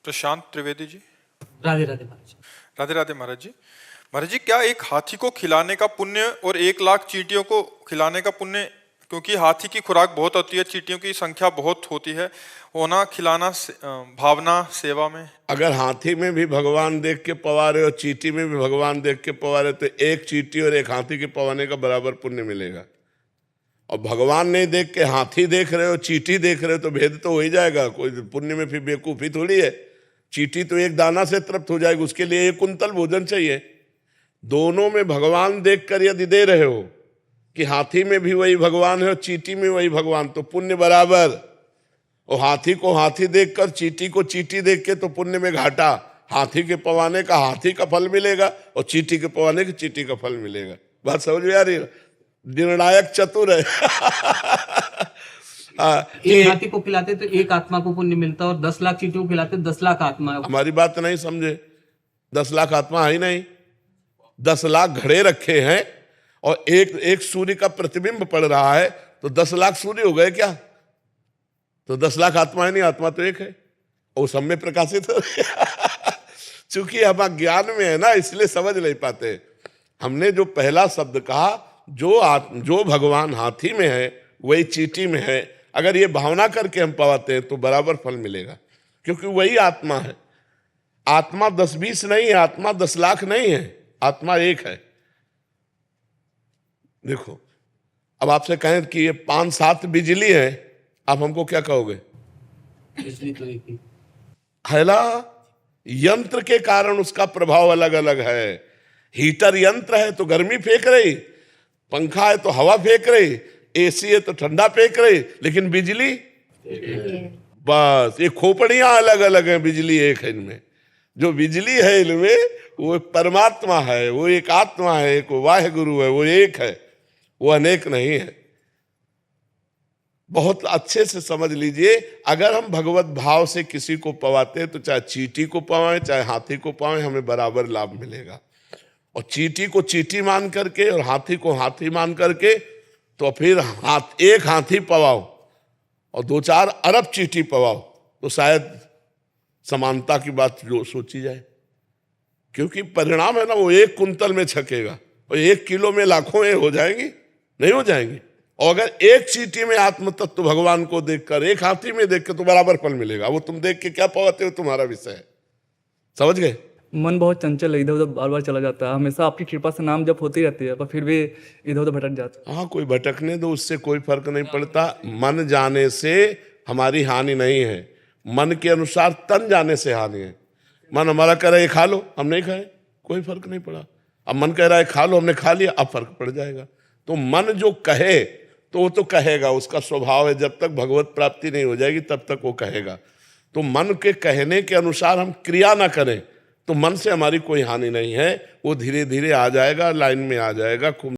प्रशांत त्रिवेदी जी। राधे राधे महाराज। राधे राधे महाराज जी। महाराज जी, क्या एक हाथी को खिलाने का पुण्य और 1 लाख चींटियों को खिलाने का पुण्य, क्योंकि हाथी की खुराक बहुत होती है, चींटियों की संख्या बहुत होती है, होना खिलाना भावना सेवा में? अगर हाथी में भी भगवान देख के पवारे और चींटी में भी भगवान देख के पवारे तो एक चींटी और एक हाथी के पवाने का बराबर पुण्य मिलेगा। और भगवान नहीं देख के हाथी देख रहे हो, चींटी देख रहे हो, तो भेद तो हो ही जाएगा। कोई पुण्य में फिर बेवकूफ़ी थोड़ी है। चींटी तो एक दाना से तृप्त हो जाएगी, उसके लिए 1 कुंतल भोजन चाहिए। दोनों में भगवान देखकर यदि दे रहे हो कि हाथी में भी वही भगवान है और चींटी में वही भगवान, तो पुण्य बराबर। और हाथी को हाथी देखकर चींटी को चींटी देख के तो पुण्य में घाटा। हाथी के पवाने का हाथी का फल मिलेगा और चींटी के पवाने के चींटी का फल मिलेगा। बात समझ में आ रही है? निर्णायक चतुर है। एक हाथी को खिलाते तो 1 आत्मा को पुण्य मिलता, और 10 लाख चींटियों को खिलाते 10 लाख आत्मा। हमारी बात नहीं समझे। 10 लाख आत्मा है ही नहीं। 10 लाख घड़े रखे हैं और एक सूर्य का प्रतिबिंब पड़ रहा है, तो 10 लाख सूर्य हो गए क्या? तो 10 लाख आत्मा है नहीं, आत्मा तो एक है और सब में प्रकाशित हो। चूंकि हम ज्ञान में है ना, इसलिए समझ नहीं पाते। हमने जो पहला शब्द कहा, जो भगवान हाथी में है वही चींटी में है, अगर ये भावना करके हम पाते हैं तो बराबर फल मिलेगा, क्योंकि वही आत्मा है। आत्मा 10-20 नहीं है, आत्मा 10 लाख नहीं है, आत्मा एक है। देखो, अब आपसे कहें कि ये 5-7 बिजली है, आप हमको क्या कहोगे? बिजली तो एक ही है ना। यंत्र के कारण उसका प्रभाव अलग अलग है। हीटर यंत्र है तो गर्मी फेंक रही, पंखा है तो हवा फेंक रही, एसी है तो ठंडा फेंक रही, लेकिन बिजली बस। ये खोपड़ियां अलग अलग हैं, बिजली एक है इनमें। जो बिजली है इनमें वो परमात्मा है, वो एक आत्मा है, एक वाहे गुरु है, वो एक है, वो अनेक नहीं है। बहुत अच्छे से समझ लीजिए। अगर हम भगवत भाव से किसी को पवाते हैं तो चाहे चींटी को पवाएं चाहे हाथी को पवाएं, हमें बराबर लाभ मिलेगा। और चींटी को चींटी मान करके और हाथी को हाथी मान करके, तो फिर एक हाथी पवाओ और 2-4 अरब चींटी पवाओ, तो शायद समानता की बात जो सोची जाए। क्योंकि परिणाम है ना, वो 1 कुंतल में छकेगा और 1 किलो में लाखों हो जाएंगी, नहीं हो जाएंगी। और अगर एक चींटी में आत्म तत्व भगवान को देखकर, एक हाथी में देखकर, तो बराबर फल मिलेगा। वो तुम देख के क्या पवाते हो तुम्हारा विषय है। समझ गए? मन बहुत चंचल है, इधर उधर बार बार चला जाता है। हमेशा आपकी कृपा से नाम जप होती रहती है, पर फिर भी इधर उधर भटक जाता है। हाँ, कोई भटकने दो, उससे कोई फर्क नहीं पड़ता। मन जाने से हमारी हानि नहीं है, मन के अनुसार तन जाने से हानि है। मन हमारा कह रहा है खा लो, हम नहीं खाए, कोई फर्क नहीं पड़ा। अब मन कह रहा है खा लो, हमने खा लिया, अब फर्क पड़ जाएगा। तो मन जो कहे तो वो तो कहेगा, उसका स्वभाव है। जब तक भगवत प्राप्ति नहीं हो जाएगी तब तक वो कहेगा। तो मन के कहने के अनुसार हम क्रिया ना करें तो मन से हमारी कोई हानि नहीं है। वो धीरे धीरे आ जाएगा, लाइन में आ जाएगा। खूब